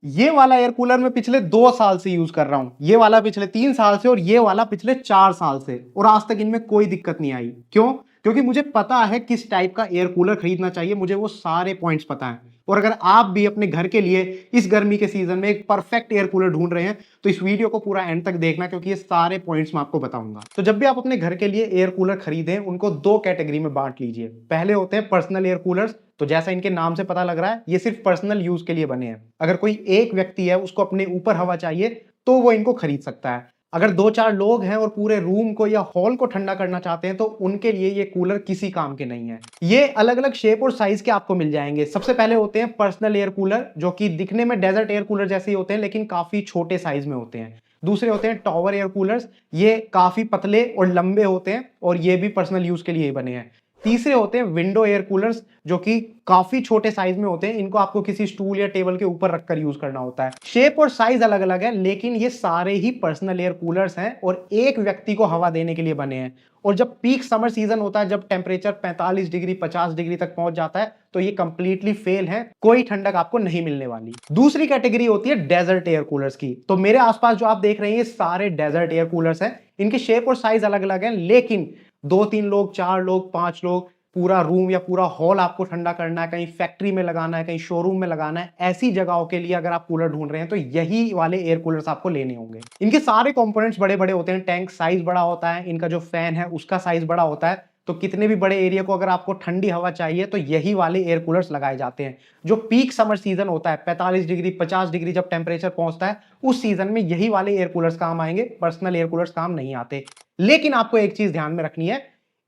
ये वाला air cooler मैं पिछले 2 साल से यूज कर रहा हूं, ये वाला पिछले 3 साल से और ये वाला पिछले 4 साल से, और आज तक इनमें कोई दिक्कत नहीं आई। क्यों? क्योंकि मुझे पता है किस टाइप का एयर कूलर खरीदना चाहिए, मुझे वो सारे पॉइंट्स पता है। और अगर आप भी अपने घर के लिए इस गर्मी के सीजन में एक परफेक्ट एयर कूलर ढूंढ रहे हैं तो इस वीडियो को पूरा एंड तक देखना, क्योंकि ये सारे पॉइंट्स मैं आपको बताऊंगा। तो जब भी आप अपने घर के लिए एयर कूलर खरीदें, उनको दो कैटेगरी में बांट लीजिए। पहले होते हैं पर्सनल एयर कूलर्स, तो जैसा इनके नाम से पता लग रहा है ये सिर्फ पर्सनल यूज के लिए बने हैं। अगर कोई एक व्यक्ति है उसको अपने ऊपर हवा चाहिए तो वो इनको खरीद सकता है। अगर 2-4 लोग हैं और पूरे रूम को या हॉल को ठंडा करना चाहते हैं तो उनके लिए ये कूलर किसी काम के नहीं है। ये अलग अलग शेप और साइज के आपको मिल जाएंगे। सबसे पहले होते हैं पर्सनल एयर कूलर, जो कि दिखने में डेजर्ट एयर कूलर जैसे ही होते हैं लेकिन काफी छोटे साइज में होते हैं। दूसरे होते हैं टॉवर एयर कूलर्स, ये काफी पतले और लंबे होते हैं और ये भी पर्सनल यूज के लिए ही बने हैं। तीसरे होते हैं विंडो एयर कूलर्स, जो कि काफी छोटे साइज में होते हैं। इनको आपको किसी स्टूल या टेबल के ऊपर रखकर यूज करना होता है। शेप और साइज अलग अलग है, लेकिन ये सारे ही पर्सनल एयर कूलर्स हैं और एक व्यक्ति को हवा देने के लिए बने हैं। और जब पीक समर सीजन होता है, जब टेम्परेचर 45 डिग्री 50 डिग्री तक पहुंच जाता है, तो ये कंप्लीटली फेल है, कोई ठंडक आपको नहीं मिलने वाली। दूसरी कैटेगरी होती है डेजर्ट एयर कूलर्स की। तो मेरे आसपास जो आप देख रहे हैं ये सारे डेजर्ट एयर कूलर्स हैं। इनके शेप और साइज अलग अलग है, लेकिन 2-3 लोग, 4 लोग, 5 लोग, पूरा रूम या पूरा हॉल आपको ठंडा करना है, कहीं फैक्ट्री में लगाना है, कहीं शोरूम में लगाना है, ऐसी जगहों के लिए अगर आप कूलर ढूंढ रहे हैं तो यही वाले एयर कूलर्स आपको लेने होंगे। इनके सारे कंपोनेंट्स बड़े बड़े होते हैं, टैंक साइज बड़ा होता है, इनका जो फैन है उसका साइज बड़ा होता है। तो कितने भी बड़े एरिया को अगर आपको ठंडी हवा चाहिए तो यही वाले एयर कूलर्स लगाए जाते हैं। जो पीक समर सीजन होता है, 45 डिग्री 50 डिग्री जब टेम्परेचर पहुंचता है, उस सीजन में यही वाले एयर कूलर्स काम आएंगे, पर्सनल एयर कूलर्स काम नहीं आते। लेकिन आपको एक चीज ध्यान में रखनी है,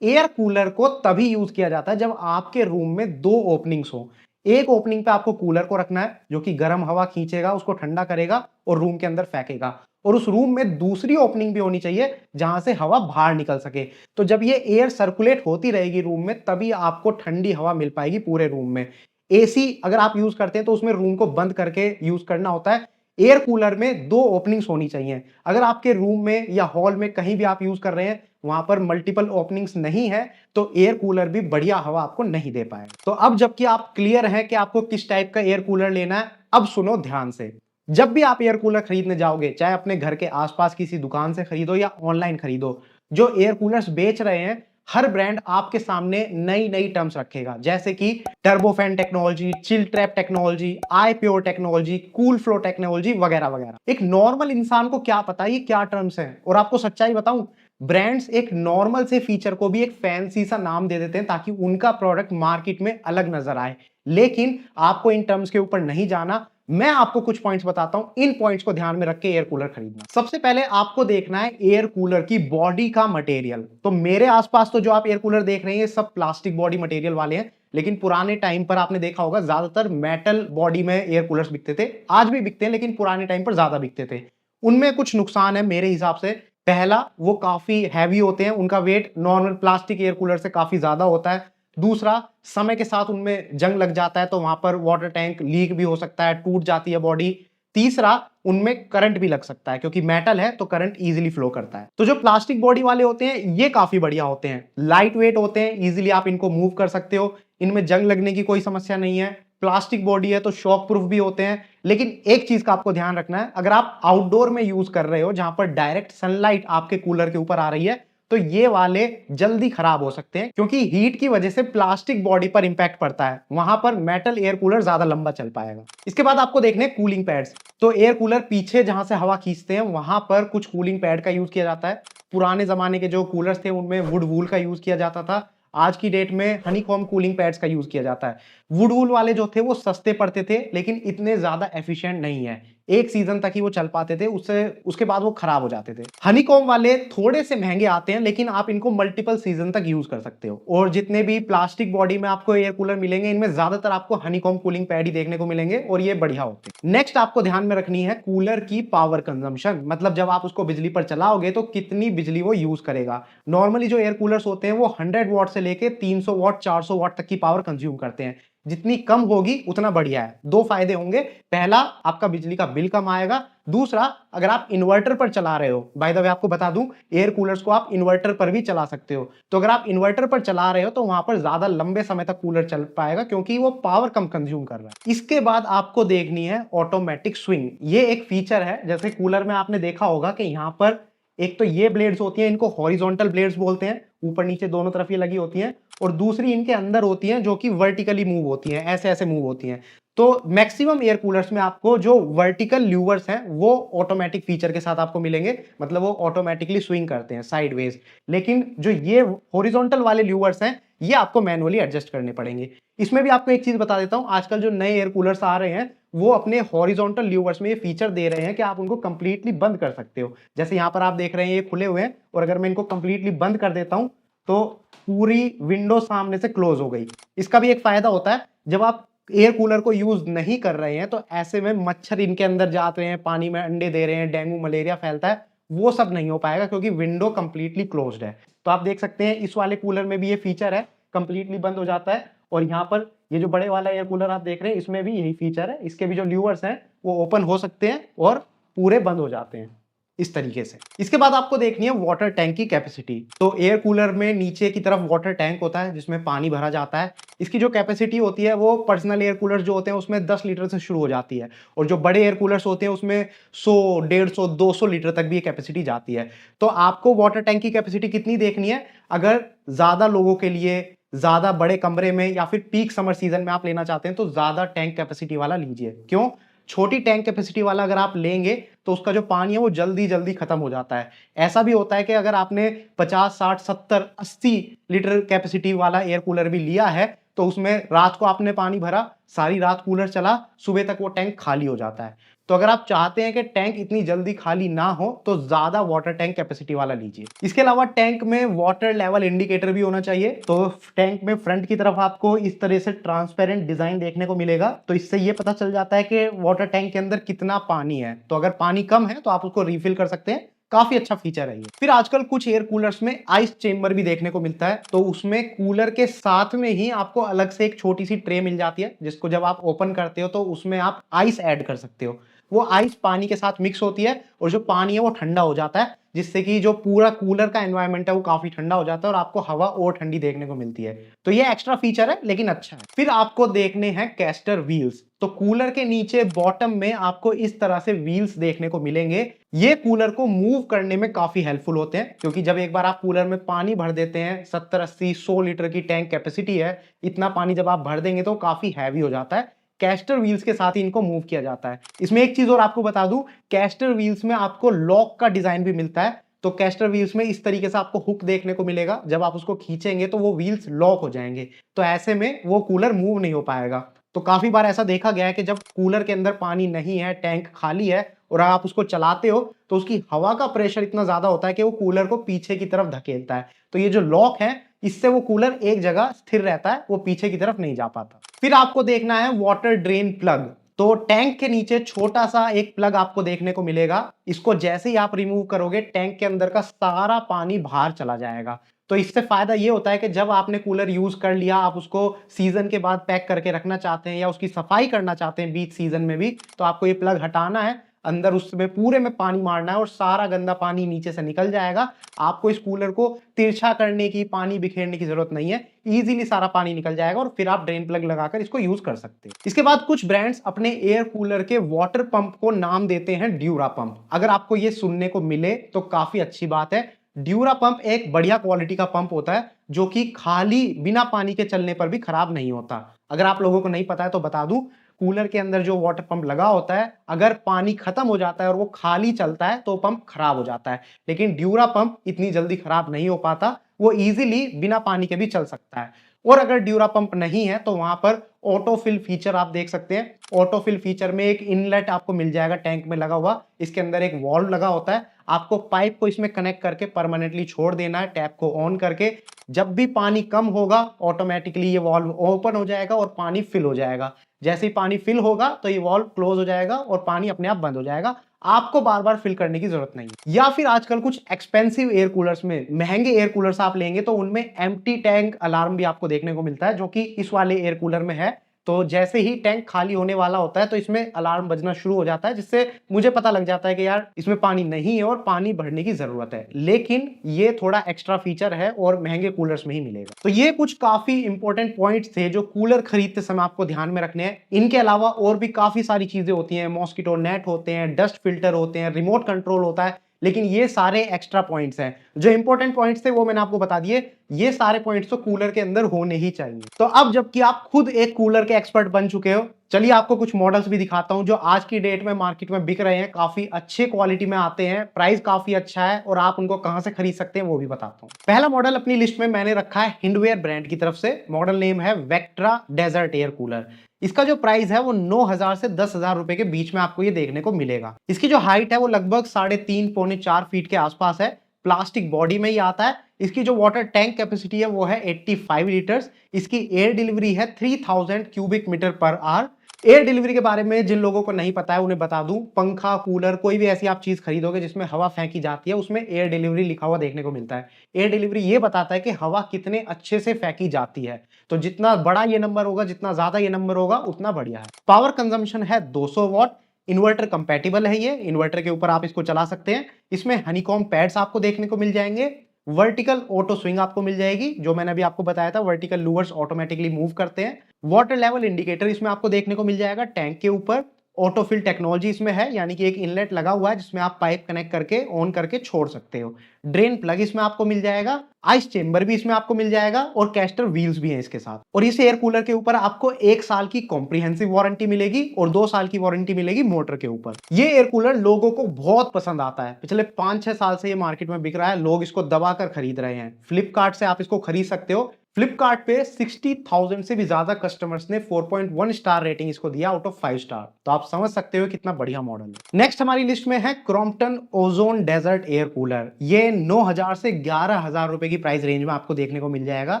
एयर कूलर को तभी यूज किया जाता है जब आपके रूम में दो ओपनिंग्स हो। एक ओपनिंग पे आपको कूलर को रखना है, जो कि गर्म हवा खींचेगा, उसको ठंडा करेगा और रूम के अंदर फेंकेगा। और उस रूम में दूसरी ओपनिंग भी होनी चाहिए जहां से हवा बाहर निकल सके। तो जब ये एयर सर्कुलेट होती रहेगी रूम में, तभी आपको ठंडी हवा मिल पाएगी पूरे रूम में। एसी अगर आप यूज करते हैं तो उसमें रूम को बंद करके यूज करना होता है। एयर कूलर में दो ओपनिंग्स होनी चाहिए। अगर आपके रूम में या हॉल में कहीं भी आप यूज कर रहे हैं, वहां पर मल्टीपल ओपनिंग्स नहीं है, तो एयर कूलर भी बढ़िया हवा आपको नहीं दे पाएगा। तो अब जबकि आप क्लियर है कि आपको किस टाइप का एयर कूलर लेना है, अब सुनो ध्यान से। जब भी आप एयर कूलर खरीदने जाओगे, चाहे अपने घर के आसपास किसी दुकान से खरीदो या ऑनलाइन खरीदो, जो एयर कूलर्स बेच रहे हैं हर ब्रांड आपके सामने नई नई टर्म्स रखेगा, जैसे कि turbofan technology, chill trap technology, iPure technology, cool flow technology वगैरह वगैरह। एक नॉर्मल इंसान को क्या पता ये क्या टर्म्स हैं? और आपको सच्चाई बताऊं, ब्रांड्स एक नॉर्मल से फीचर को भी एक फैंसी सा नाम दे देते हैं ताकि उनका प्रोडक्ट मार्केट में अलग नजर आए। लेकिन आपको इन टर्म्स के ऊपर नहीं जाना। मैं आपको कुछ पॉइंट्स बताता हूं, इन पॉइंट्स को ध्यान में रख के एयर कूलर खरीदना। सबसे पहले आपको देखना है एयर कूलर की बॉडी का मटेरियल। तो मेरे आसपास तो जो आप एयर कूलर देख रहे हैं ये सब प्लास्टिक बॉडी मटेरियल वाले हैं, लेकिन पुराने टाइम पर आपने देखा होगा ज्यादातर मेटल बॉडी में एयर कूलर्स बिकते थे। आज भी बिकते हैं, लेकिन पुराने टाइम पर ज्यादा बिकते थे। उनमें कुछ नुकसान है मेरे हिसाब से। पहला, वो काफी हैवी होते हैं, उनका weight normal plastic air cooler से काफी ज्यादा होता है। दूसरा, समय के साथ उनमें जंग लग जाता है, तो वहां पर वाटर टैंक लीक भी हो सकता है, टूट जाती है बॉडी। तीसरा, उनमें करंट भी लग सकता है, क्योंकि मेटल है तो करंट इजीली फ्लो करता है। तो जो प्लास्टिक बॉडी वाले होते हैं ये काफी बढ़िया होते हैं, लाइट वेट होते हैं, इजीली आप इनको मूव कर सकते हो, इनमें जंग लगने की कोई समस्या नहीं है। प्लास्टिक बॉडी है तो शॉक प्रूफ भी होते हैं। लेकिन एक चीज का आपको ध्यान रखना है, अगर आप आउटडोर में यूज कर रहे हो जहां पर डायरेक्ट सनलाइट आपके कूलर के ऊपर आ रही है, तो ये वाले जल्दी खराब हो सकते हैं, क्योंकि हीट की वजह से प्लास्टिक बॉडी पर इंपैक्ट पड़ता है। वहां पर मेटल एयर कूलर ज्यादा लंबा चल पाएगा। इसके बाद आपको देखने कूलिंग पैड्स। तो एयर कूलर पीछे जहां से हवा खींचते हैं वहां पर कुछ कूलिंग पैड का यूज किया जाता है। पुराने जमाने के जो कूलर्स थे उनमें वुड वूल का यूज किया जाता था। आज की डेट में हनीकॉम्ब कूलिंग पैड्स का यूज किया जाता है। वुड वूल वाले जो थे वो सस्ते पड़ते थे, लेकिन इतने ज्यादा एफिशिएंट नहीं है। एक सीजन तक ही वो चल पाते थे, उसके बाद वो खराब हो जाते थे। हनीकॉम्ब वाले थोड़े से महंगे आते हैं, लेकिन आप इनको मल्टीपल सीजन तक यूज कर सकते हो। और जितने भी प्लास्टिक बॉडी में आपको एयर कूलर मिलेंगे, इनमें ज्यादातर आपको हनीकॉम्ब कूलिंग पैड ही देखने को मिलेंगे और ये बढ़िया होते हैं। नेक्स्ट आपको ध्यान में रखनी है कूलर की पावर कंजम्पशन, मतलब जब आप उसको बिजली पर चलाओगे तो कितनी बिजली वो यूज करेगा। नॉर्मली जो एयर कूलर्स होते हैं वो 100 वॉट से लेके 300 वॉट 400 वॉट तक की पावर कंज्यूम करते हैं। जितनी कम होगी उतना बढ़िया है। दो फायदे होंगे, पहला आपका बिजली का बिल कम आएगा, दूसरा अगर आप इन्वर्टर पर चला रहे हो, बाय द वे आपको बता दूं एयर कूलर्स को आप इन्वर्टर पर भी चला सकते हो, तो अगर आप इन्वर्टर पर चला रहे हो तो वहां पर ज्यादा लंबे समय तक कूलर चल पाएगा क्योंकि वो पावर कम कंज्यूम कर रहा है। इसके बाद आपको देखनी है ऑटोमेटिक स्विंग। ये एक फीचर है, जैसे कूलर में आपने देखा होगा कि यहाँ पर एक तो ये ब्लेड्स होती हैं, इनको हॉरिजॉन्टल ब्लेड्स बोलते हैं, ऊपर नीचे दोनों तरफ ये लगी होती हैं, और दूसरी इनके अंदर होती हैं जो कि वर्टिकली मूव होती हैं, ऐसे ऐसे मूव होती हैं। तो मैक्सिमम एयर कूलर्स में आपको जो वर्टिकल ल्यूवर्स हैं वो ऑटोमेटिक फीचर के साथ आपको मिलेंगे, मतलब वो ऑटोमेटिकली स्विंग करते हैं साइडवेज। लेकिन जो ये हॉरिजॉन्टल वाले ल्यूवर्स हैं ये आपको मैनुअली एडजस्ट करने पड़ेंगे। इसमें भी आपको एक चीज बता देता हूं, आजकल जो नए एयर कूलर्स आ रहे हैं वो अपने हॉरिजॉन्टल ल्यूवर्स में ये फीचर दे रहे हैं कि आप उनको कंप्लीटली बंद कर सकते हो। जैसे यहाँ पर आप देख रहे हैं ये खुले हुए हैं, और अगर मैं इनको कंप्लीटली बंद कर देता हूं तो पूरी विंडो सामने से क्लोज हो गई। इसका भी एक फायदा होता है, जब आप एयर कूलर को यूज नहीं कर रहे हैं तो ऐसे में मच्छर इनके अंदर जाते हैं, पानी में अंडे दे रहे हैं, डेंगू मलेरिया फैलता है, वो सब नहीं हो पाएगा क्योंकि विंडो कंप्लीटली क्लोज्ड है। तो आप देख सकते हैं इस वाले कूलर में भी ये फीचर है, कंप्लीटली बंद हो जाता है। और यहाँ पर ये जो बड़े वाला एयर कूलर आप देख रहे हैं इसमें भी यही फीचर है, इसके भी जो ल्यूवर्स हैं वो ओपन हो सकते हैं और पूरे बंद हो जाते हैं इस तरीके से। इसके बाद आपको देखनी है वाटर टैंक की कैपेसिटी। तो एयर कूलर में नीचे की तरफ वाटर टैंक होता है जिसमें पानी भरा जाता है। इसकी जो कैपेसिटी होती है वो पर्सनल एयर कूलर जो होते हैं उसमें 10 लीटर से शुरू हो जाती है, और जो बड़े एयर कूलर्स होते हैं उसमें 100, 150, 200 लीटर तक भी ये कैपेसिटी जाती है। तो आपको वाटर टैंक की कैपेसिटी कितनी देखनी है, अगर ज्यादा लोगों के लिए ज्यादा बड़े कमरे में या फिर पीक समर सीजन में आप लेना चाहते हैं तो ज्यादा टैंक कैपेसिटी वाला लीजिए। क्यों? छोटी टैंक कैपेसिटी वाला अगर आप लेंगे तो उसका जो पानी है वो जल्दी जल्दी खत्म हो जाता है। ऐसा भी होता है कि अगर आपने 50, 60, 70, 80 लीटर कैपेसिटी वाला एयर कूलर भी लिया है तो उसमें रात को आपने पानी भरा, सारी रात कूलर चला, सुबह तक वो टैंक खाली हो जाता है। तो अगर आप चाहते हैं कि टैंक इतनी जल्दी खाली ना हो तो ज्यादा वाटर टैंक कैपेसिटी वाला लीजिए। इसके अलावा टैंक में वाटर लेवल इंडिकेटर भी होना चाहिए। तो टैंक में फ्रंट की तरफ आपको इस तरह से ट्रांसपेरेंट डिजाइन देखने को मिलेगा, तो इससे ये पता चल जाता है कि वाटर टैंक के अंदर कितना पानी है। तो अगर पानी कम है तो आप उसको रिफिल कर सकते हैं, काफी अच्छा फीचर है ये। फिर आजकल कुछ एयर कूलर्स में आइस चेंबर भी देखने को मिलता है, तो उसमें कूलर के साथ में ही आपको अलग से एक छोटी सी ट्रे मिल जाती है जिसको जब आप ओपन करते हो तो उसमें आप आइस ऐड कर सकते हो। वो आइस पानी के साथ मिक्स होती है और जो पानी है वो ठंडा हो जाता है, जिससे कि जो पूरा कूलर का एनवायरनमेंट है वो काफी ठंडा हो जाता है और आपको हवा और ठंडी देखने को मिलती है। तो ये एक्स्ट्रा फीचर है लेकिन अच्छा है। फिर आपको देखने हैं कैस्टर व्हील्स। तो कूलर के नीचे बॉटम में आपको इस तरह से व्हील्स देखने को मिलेंगे। ये कूलर को मूव करने में काफी हेल्पफुल होते हैं, क्योंकि जब एक बार आप कूलर में पानी भर देते हैं, 70, 80, 100 लीटर की टैंक कैपेसिटी है, इतना पानी जब आप भर देंगे तो काफी हैवी हो जाता है। कैस्टर व्हील्स के साथ ही इनको मूव किया जाता है। इसमें एक चीज और आपको बता दूं, कैस्टर व्हील्स में आपको लॉक का डिजाइन भी मिलता है। तो कैस्टर व्हील्स में इस तरीके से आपको हुक देखने को मिलेगा, जब आप उसको खींचेंगे तो वो व्हील्स लॉक हो जाएंगे, तो ऐसे में वो कूलर मूव नहीं हो पाएगा। तो काफी बार ऐसा देखा गया है कि जब कूलर के अंदर पानी नहीं है, टैंक खाली है और आप उसको चलाते हो तो उसकी हवा का प्रेशर इतना ज्यादा होता है कि वो कूलर को पीछे की तरफ धकेलता है। तो ये जो लॉक है इससे वो कूलर एक जगह स्थिर रहता है, वो पीछे की तरफ नहीं जा पाता। फिर आपको देखना है वाटर ड्रेन प्लग। तो टैंक के नीचे छोटा सा एक प्लग आपको देखने को मिलेगा। इसको जैसे ही आप रिमूव करोगे टैंक के अंदर का सारा पानी बाहर चला जाएगा। तो इससे फायदा ये होता है कि जब आपने कूलर यूज कर लिया, आप उसको सीजन के बाद पैक करके रखना चाहते हैं या उसकी सफाई करना चाहते हैं बीच सीजन में भी, तो आपको ये प्लग हटाना है, अंदर उसमें पूरे में पानी मारना है और सारा गंदा पानी नीचे से निकल जाएगा। आपको इस कूलर को तिरछा करने की, पानी बिखेरने की जरूरत नहीं है, इजीली सारा पानी निकल जाएगा और फिर आप ड्रेन प्लग लगाकर इसको यूज कर सकते हैं। इसके बाद कुछ ब्रांड्स अपने एयर कूलर के वाटर पंप को नाम देते हैं ड्यूरा पंप। अगर आपको ये सुनने को मिले तो काफी अच्छी बात है। ड्यूरा पंप एक बढ़िया क्वालिटी का पंप होता है जो कि खाली बिना पानी के चलने पर भी खराब नहीं होता। अगर आप लोगों को नहीं पता है तो बता दूं, कूलर के अंदर जो वाटर पंप लगा होता है, अगर पानी खत्म हो जाता है और वो खाली चलता है तो पंप खराब हो जाता है, लेकिन ड्यूरा पंप इतनी जल्दी खराब नहीं हो पाता, वो इजीली बिना पानी के भी चल सकता है। और अगर ड्यूरा पंप नहीं है तो वहां पर ऑटोफिल फीचर आप देख सकते हैं। ऑटोफिल फीचर में एक इनलेट आपको मिल जाएगा टैंक में लगा हुआ, इसके अंदर एक वॉल्व लगा होता है, आपको पाइप को इसमें कनेक्ट करके परमानेंटली छोड़ देना है, टैप को ऑन करके। जब भी पानी कम होगा ऑटोमेटिकली ये वॉल्व ओपन हो जाएगा और पानी फिल हो जाएगा। जैसे ही पानी फिल होगा तो ये वॉल्व क्लोज हो जाएगा और पानी अपने आप बंद हो जाएगा, आपको बार बार फिल करने की जरूरत नहीं। या फिर आजकल कुछ एक्सपेंसिव एयर कूलर्स में, महंगे एयर कूलर्स आप लेंगे तो उनमें एम्प्टी टैंक अलार्म भी आपको देखने को मिलता है, जो कि इस वाले एयर कूलर में है। तो जैसे ही टैंक खाली होने वाला होता है तो इसमें अलार्म बजना शुरू हो जाता है, जिससे मुझे पता लग जाता है कि यार इसमें पानी नहीं है और पानी भरने की जरूरत है। लेकिन ये थोड़ा एक्स्ट्रा फीचर है और महंगे कूलर्स में ही मिलेगा। तो ये कुछ काफी इंपॉर्टेंट पॉइंट्स थे जो कूलर खरीदते समय आपको ध्यान में रखने हैं। इनके अलावा और भी काफी सारी चीजें होती हैं, मॉस्किटो नेट होते हैं, डस्ट फिल्टर होते हैं, रिमोट कंट्रोल होता है, लेकिन ये सारे एक्स्ट्रा पॉइंट्स हैं। जो इंपॉर्टेंट पॉइंट्स थे वो मैंने आपको बता दिए। ये सारे पॉइंट्स तो कूलर के अंदर होने ही चाहिए। तो अब जबकि आप खुद एक कूलर के एक्सपर्ट बन चुके हो, चलिए आपको कुछ मॉडल्स भी दिखाता हूं जो आज की डेट में मार्केट में बिक रहे हैं, काफी अच्छे क्वालिटी में आते हैं, प्राइस काफी अच्छा है और आप उनको कहां से खरीद सकते हैं वो भी बताता हूं। पहला मॉडल अपनी लिस्ट में मैंने रखा है हिंडवेयर ब्रांड की तरफ से। मॉडल नेम है वेक्ट्रा डेजर्ट एयर कूलर। इसका जो प्राइस है वो 9,000 से 10,000 रुपए के बीच में आपको ये देखने को मिलेगा। इसकी जो हाइट है वो लगभग 3.5 पौने 4 फीट के आसपास है। प्लास्टिक बॉडी में ही आता है। इसकी जो वाटर टैंक कैपेसिटी है वो है 85 लीटर्स। इसकी एयर डिलीवरी है 3000 cubic metre per hour. Air delivery के बारे में जिन लोगों को नहीं पता है उन्हें बता दूं, पंखा, कूलर, कोई भी ऐसी आप चीज खरीदोगे जिसमें हवा फेंकी जाती है उसमें एयर डिलीवरी लिखा हुआ देखने को मिलता है। एयर डिलीवरी ये बताता है कि हवा कितने अच्छे से फेंकी जाती है। तो जितना बड़ा ये नंबर होगा, जितना ज्यादा ये नंबर होगा, उतना बढ़िया है। पावर कंजम्पशन है 200 वॉट। इन्वर्टर कंपैटिबल है ये, इन्वर्टर के ऊपर आप इसको चला सकते हैं। इसमें हनीकॉम पैड्स आपको देखने को मिल जाएंगे। वर्टिकल ऑटो स्विंग आपको मिल जाएगी, जो मैंने अभी आपको बताया था, वर्टिकल लूवर्स ऑटोमेटिकली मूव करते हैं। वाटर लेवल इंडिकेटर इसमें आपको देखने को मिल जाएगा टैंक के ऊपर। ऑटोफिल टेक्नोलॉजी इसमें है, यानी कि एक इनलेट लगा हुआ है जिसमें आप पाइप कनेक्ट करके ऑन करके छोड़ सकते हो। ड्रेन प्लग इसमें आपको मिल जाएगा। आइस चेंबर भी इसमें आपको मिल जाएगा और कैस्टर व्हील्स भी हैं इसके साथ। और इस एयर कूलर के ऊपर आपको 1 साल की कॉम्प्रिहेंसिव वारंटी मिलेगी और 2 साल की वारंटी मिलेगी मोटर के ऊपर। ये एयर कूलर लोगों को बहुत पसंद आता है। पिछले 5-6 साल से ये मार्केट में बिक रहा है, लोग इसको दबाकर खरीद रहे हैं। फ्लिपकार्ट से आप इसको खरीद सकते हो। फ्लिपकार्ट पे 60,000 से भी ज्यादा कस्टमर्स ने 4.1 स्टार रेटिंग इसको दिया आउट ऑफ 5 स्टार। तो आप समझ सकते हो कितना बढ़िया मॉडल है। नेक्स्ट हमारी लिस्ट में है Crompton ozone desert air cooler. ये 9,000 से 11,000 रुपए की प्राइस रेंज में आपको देखने को मिल जाएगा।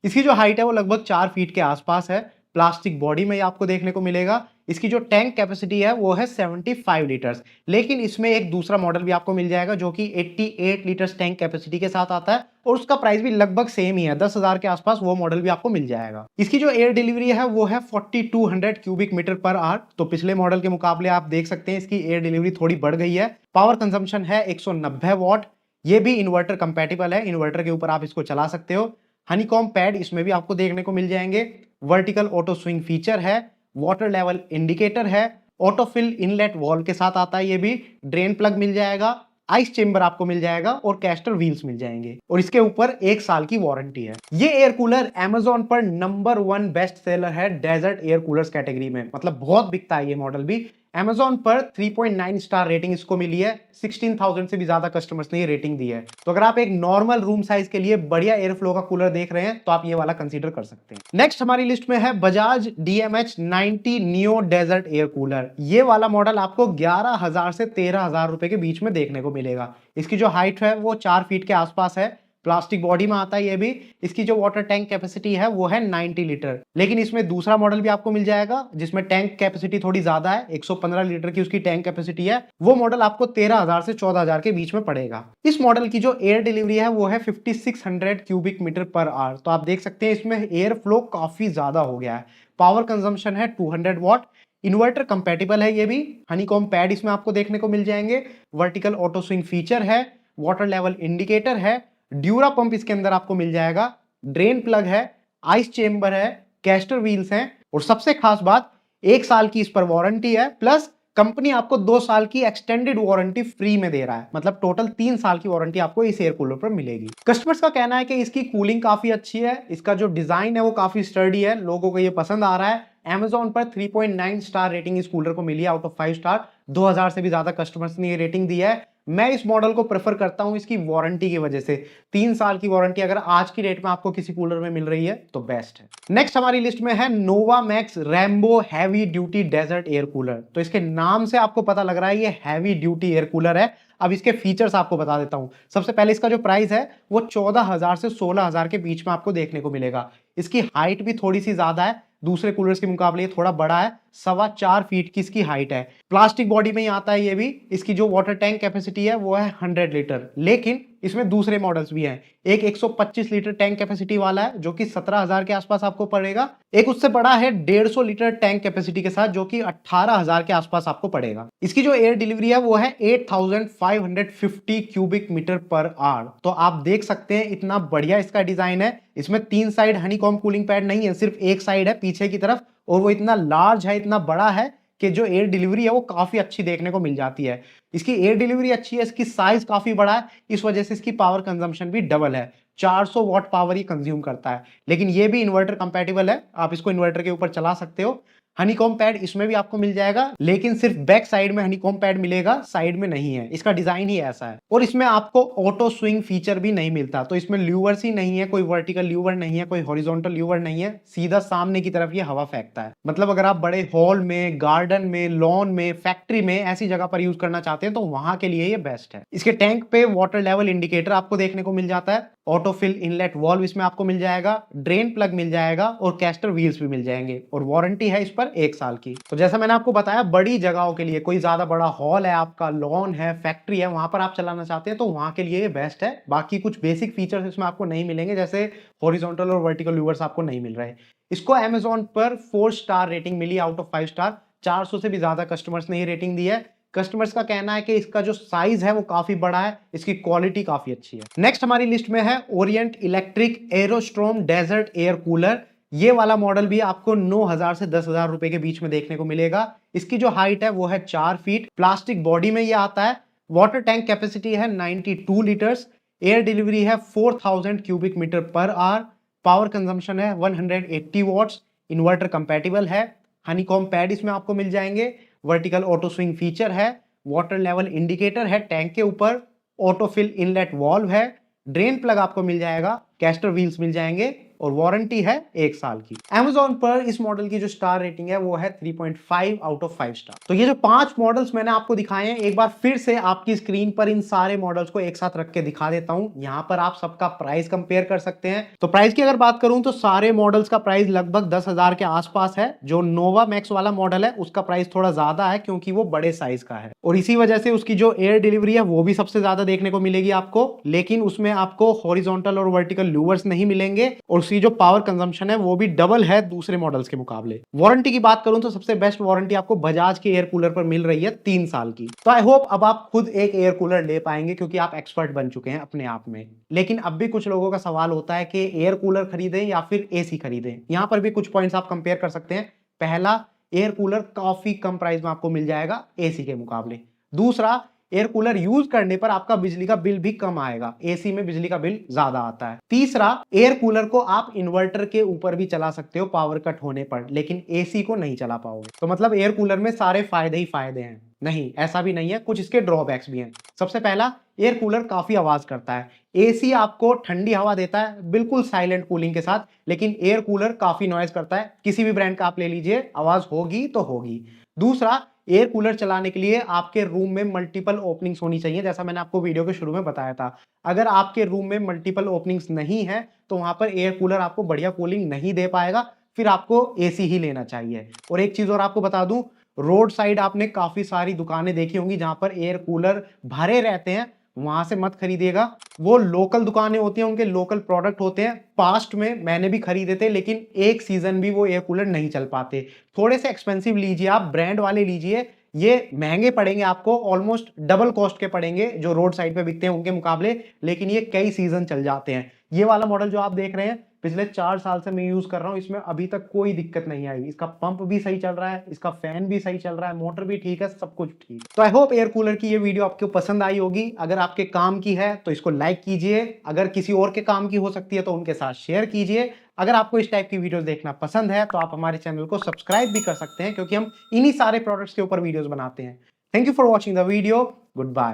इसकी जो हाइट है वो लगभग 4 फीट के आसपास है। प्लास्टिक बॉडी में आपको देखने को मिलेगा। इसकी जो टैंक कैपेसिटी है वो है 75 लीटर्स। लेकिन इसमें एक दूसरा मॉडल भी आपको मिल जाएगा जो कि 88 लीटर्स टैंक कैपेसिटी के साथ आता है और उसका प्राइस भी लगभग सेम ही है, 10,000 के आसपास वो मॉडल भी आपको मिल जाएगा। इसकी जो एयर डिलीवरी है वो है 4200 क्यूबिक मीटर पर आवर। तो पिछले मॉडल के मुकाबले आप देख सकते हैं इसकी एयर डिलीवरी थोड़ी बढ़ गई है। पावर कंजम्पशन है 190 वॉट। ये भी इन्वर्टर कंपैटिबल है, इन्वर्टर के ऊपर आप इसको चला सकते हो। हनीकॉम पैड इसमें भी आपको देखने को मिल जाएंगे। वर्टिकल ऑटो स्विंग फीचर है। वाटर लेवल इंडिकेटर है। ऑटोफिल इनलेट वॉल्व के साथ आता है ये भी। ड्रेन प्लग मिल जाएगा। आइस चेंबर आपको मिल जाएगा और कैस्टर व्हील्स मिल जाएंगे और इसके ऊपर 1 साल की वारंटी है। ये एयर कूलर Amazon पर नंबर 1 बेस्ट सेलर है डेजर्ट एयर कूलर्स कैटेगरी में। मतलब बहुत बिकता है ये मॉडल भी। Amazon पर 3.9 स्टार रेटिंग इसको मिली है। 16,000 से भी ज्यादा कस्टमर्स ने ये रेटिंग दी है। तो अगर आप एक नॉर्मल रूम साइज के लिए बढ़िया एयर फ्लो का कूलर देख रहे हैं तो आप ये वाला कंसीडर कर सकते हैं। नेक्स्ट हमारी लिस्ट में है Bajaj DMH 90 neo desert air cooler. ये वाला मॉडल आपको 11,000 से 13,000 रुपए के बीच में देखने को मिलेगा। इसकी जो हाइट है वो 4 फीट के आसपास है। प्लास्टिक बॉडी में आता है ये भी। इसकी जो वाटर टैंक कैपेसिटी है वो है 90 लीटर। लेकिन इसमें दूसरा मॉडल भी आपको मिल जाएगा जिसमें टैंक कैपेसिटी थोड़ी ज्यादा है, 115 लीटर की उसकी टैंक कैपेसिटी है। वो मॉडल आपको 13,000 से 14,000 के बीच में पड़ेगा। इस मॉडल की जो एयर डिलीवरी है वो है 5600 क्यूबिक मीटर पर आवर। तो आप देख सकते हैं इसमें एयर फ्लो काफी ज्यादा हो गया है। पावर कंजम्पशन है 200 वॉट। इन्वर्टर कंपैटिबल है ये भी। हनीकॉम पैड इसमें आपको देखने को मिल जाएंगे। वर्टिकल ऑटो स्विंग फीचर है। वाटर लेवल इंडिकेटर है। ड्यूरा पंप इसके अंदर आपको मिल जाएगा। ड्रेन प्लग है। आइस चेंबर है। कैस्टर व्हील्स हैं और सबसे खास बात 1 साल की इस पर वारंटी है। प्लस कंपनी आपको 2 साल की एक्सटेंडेड वारंटी फ्री में दे रहा है। मतलब टोटल 3 साल की वारंटी आपको इस एयर कूलर पर मिलेगी। कस्टमर्स का कहना है कि इसकी कूलिंग काफी अच्छी है। इसका जो डिजाइन है वो काफी स्टर्डी है, लोगों को ये पसंद आ रहा है। Amazon पर 3.9 स्टार रेटिंग इस कूलर को मिली है आउट ऑफ 5 स्टार। 2000 से भी ज्यादा कस्टमर्स ने ये रेटिंग दी है। मैं इस मॉडल को प्रेफर करता हूं इसकी वारंटी की वजह से। 3 साल की वारंटी अगर आज की डेट में आपको किसी कूलर में मिल रही है तो बेस्ट है। नेक्स्ट हमारी लिस्ट में है Nova Max Rambo heavy duty desert air cooler. तो इसके नाम से आपको पता लग रहा है ये हैवी ड्यूटी एयर कूलर है। अब इसके फीचर्स आपको बता देता हूं। सबसे पहले इसका जो प्राइस है वो 14,000 से 16,000 के बीच में आपको देखने को मिलेगा। इसकी हाइट भी थोड़ी सी ज्यादा है, दूसरे कूलर्स के मुकाबले थोड़ा बड़ा है। 4.25 फीट की इसकी हाइट है। प्लास्टिक बॉडी में ही आता है ये भी। इसकी जो वाटर टैंक कैपेसिटी है वो है 100 लीटर, लेकिन इसमें दूसरे मॉडल्स भी हैं। एक 125 लीटर टैंक कैपेसिटी वाला है जो कि 17,000 के आसपास आपको पड़ेगा। एक उससे बड़ा है 150 लीटर टैंक कैपेसिटी के साथ जो कि 18,000 के आसपास आपको पड़ेगा। इसकी जो एयर डिलीवरी है वो है 8,550 क्यूबिक मीटर पर आवर। तो आप देख सकते हैं इतना बढ़िया इसका डिजाइन है। इसमें 3 साइड हनीकॉम्ब कूलिंग पैड नहीं है, सिर्फ एक साइड है पीछे की तरफ, और वो इतना लार्ज है, इतना बड़ा है कि जो एयर डिलीवरी है वो काफी अच्छी देखने को मिल जाती है। इसकी एयर डिलीवरी अच्छी है, इसकी साइज काफी बड़ा है, इस वजह से इसकी पावर कंजम्पशन भी डबल है। 400 वॉट पावर ही कंज्यूम करता है, लेकिन ये भी इन्वर्टर कंपैटिबल है, आप इसको इन्वर्टर के ऊपर चला सकते हो। हनीकॉम्ब पैड इसमें भी आपको मिल जाएगा, लेकिन सिर्फ बैक साइड में हनीकॉम्ब पैड मिलेगा, साइड में नहीं है। इसका डिजाइन ही ऐसा है। और इसमें आपको ऑटो स्विंग फीचर भी नहीं मिलता, तो इसमें ल्यूवर्स ही नहीं है, कोई वर्टिकल ल्यूवर नहीं है, कोई हॉरिजॉन्टल ल्यूवर नहीं है, सीधा सामने की तरफ ये हवा फेंकता है। मतलब अगर आप बड़े हॉल में, गार्डन में, लॉन में, फैक्ट्री में ऐसी जगह पर यूज करना चाहते हैं तो वहां के लिए ये बेस्ट है। इसके टैंक पे वाटर लेवल इंडिकेटर आपको देखने को मिल जाता है, ऑटोफिल इनलेट वॉल्व इसमें आपको मिल जाएगा, ड्रेन प्लग मिल जाएगा और कैस्टर व्हील्स भी मिल जाएंगे, और वारंटी है इस पर 1 साल की। तो जैसा मैंने आपको बताया, बड़ी जगहों के लिए, कोई ज्यादा बड़ा हॉल है आपका, लॉन है, फैक्ट्री है, वहां पर आप चलाना चाहते हैं तो वहां के लिए ये बेस्ट है। बाकी कुछ बेसिक फीचर्स इसमें आपको नहीं मिलेंगे, जैसे हॉरिजॉन्टल और वर्टिकल ल्यूवर्स आपको नहीं मिल रहे। इसको अमेजोन पर 4 स्टार रेटिंग मिली आउट ऑफ 5 स्टार। 400 से भी ज्यादा कस्टमर्स ने ये रेटिंग दी है। कस्टमर्स का कहना है कि इसका जो साइज है वो काफी बड़ा है, इसकी क्वालिटी काफी अच्छी है। नेक्स्ट हमारी लिस्ट में है Orient Electric Aerostorm desert air cooler. ये वाला मॉडल भी आपको 9,000 से 10,000 रुपए के बीच में देखने को मिलेगा। इसकी जो हाइट है वो है 4 फीट, प्लास्टिक बॉडी में ये आता है, वाटर टैंक कैपेसिटी है 92 लीटर्स, एयर डिलीवरी है 4,000 cubic metre per hour, power consumption है 180 वॉट्स, इन्वर्टर कंपैटिबल है, हनीकॉम्ब पैड इसमें आपको मिल जाएंगे, वर्टिकल ऑटो स्विंग फीचर है, वाटर लेवल इंडिकेटर है टैंक के ऊपर, ऑटोफिल इनलेट वाल्व है, ड्रेन प्लग आपको मिल जाएगा, कैस्टर व्हील्स मिल जाएंगे, और वारंटी है 1 साल की। Amazon पर इस मॉडल की जो स्टार रेटिंग है वो है 3.5 आउट ऑफ 5 स्टार। तो ये जो 5 मॉडल्स मैंने आपको दिखाए हैं, एक बार फिर से आपकी स्क्रीन पर इन सारे मॉडल्स को एक साथ रख के दिखा देता हूं। यहां पर आप सबका प्राइस कंपेयर कर सकते हैं। तो प्राइस की अगर बात करूं तो सारे मॉडल्स का प्राइस लगभग 10,000 के आसपास है। जो नोवा मैक्स वाला मॉडल है उसका प्राइस थोड़ा ज्यादा है क्योंकि वो बड़े साइज का है, और इसी वजह से उसकी जो एयर डिलीवरी है वो भी सबसे ज्यादा देखने को मिलेगी आपको, लेकिन उसमें आपको हॉरिजॉन्टल और वर्टिकल ल्यूवर्स नहीं मिलेंगे, और उसकी जो पावर कंजम्पशन है वो भी डबल है दूसरे मॉडल्स के मुकाबले। वारंटी की बात करूं तो सबसे बेस्ट वारंटी आपको बजाज के एयर कूलर पर मिल रही है 3 साल की। तो आई होप अब आप खुद एक एयर कूलर ले पाएंगे क्योंकि आप एक्सपर्ट बन चुके हैं अपने आप में। लेकिन अब भी कुछ लोगों का सवाल होता है कि एयर कूलर खरीदें या फिर एसी खरीदें। यहां पर भी कुछ पॉइंट्स आप कंपेयर कर सकते हैं। पहला, एयर कूलर काफी कम प्राइस में आपको मिल जाएगा एसी के मुकाबले। दूसरा, एयर कूलर यूज करने पर आपका बिजली का बिल भी कम आएगा, एसी में बिजली का बिल ज्यादा आता है। तीसरा, एयर कूलर को आप इन्वर्टर के ऊपर भी चला सकते हो पावर कट होने पर, लेकिन एसी को नहीं चला पाओगे। तो मतलब एयर कूलर में सारे फायदे ही फायदे हैं? नहीं, ऐसा भी नहीं है, कुछ इसके ड्रॉबैक्स भी हैं। सबसे पहला, एयर कूलर काफी आवाज करता है। एसी आपको ठंडी हवा देता है बिल्कुल साइलेंट कूलिंग के साथ, लेकिन एयर कूलर काफी नॉइज करता है। किसी भी ब्रांड का आप ले लीजिए, आवाज होगी तो होगी। दूसरा, एयर कूलर चलाने के लिए आपके रूम में मल्टीपल ओपनिंग्स होनी चाहिए, जैसा मैंने आपको वीडियो के शुरू में बताया था। अगर आपके रूम में मल्टीपल ओपनिंग्स नहीं है तो वहां पर एयर कूलर आपको बढ़िया कूलिंग नहीं दे पाएगा, फिर आपको एसी ही लेना चाहिए। और एक चीज और आपको बता दूं, रोड साइड आपने काफी सारी दुकानें देखी होंगी जहां पर एयर कूलर भरे रहते हैं, वहां से मत खरीदिएगा। वो लोकल दुकानें होती हैं, उनके लोकल प्रोडक्ट होते हैं। पास्ट में मैंने भी खरीदे थे, लेकिन एक सीजन भी वो एयर कूलर नहीं चल पाते। थोड़े से एक्सपेंसिव लीजिए, आप ब्रांड वाले लीजिए, ये महंगे पड़ेंगे आपको, ऑलमोस्ट डबल कॉस्ट के पड़ेंगे जो रोड साइड पे बिकते हैं उनके मुकाबले, लेकिन ये कई सीजन चल जाते हैं। ये वाला मॉडल जो आप देख रहे हैं, पिछले 4 साल से मैं यूज कर रहा हूं, इसमें अभी तक कोई दिक्कत नहीं आई। इसका पंप भी सही चल रहा है, इसका फैन भी सही चल रहा है, मोटर भी ठीक है, सब कुछ ठीक। तो आई होप एयर कूलर की ये वीडियो आपको पसंद आई होगी। अगर आपके काम की है तो इसको लाइक कीजिए, अगर किसी और के काम की हो सकती है तो उनके साथ शेयर कीजिए। अगर आपको इस टाइप की वीडियोस देखना पसंद है तो आप हमारे चैनल को सब्सक्राइब भी कर सकते हैं, क्योंकि हम इन्हीं सारे प्रोडक्ट्स के ऊपर वीडियोस बनाते हैं। Thank you for watching the video. Good bye.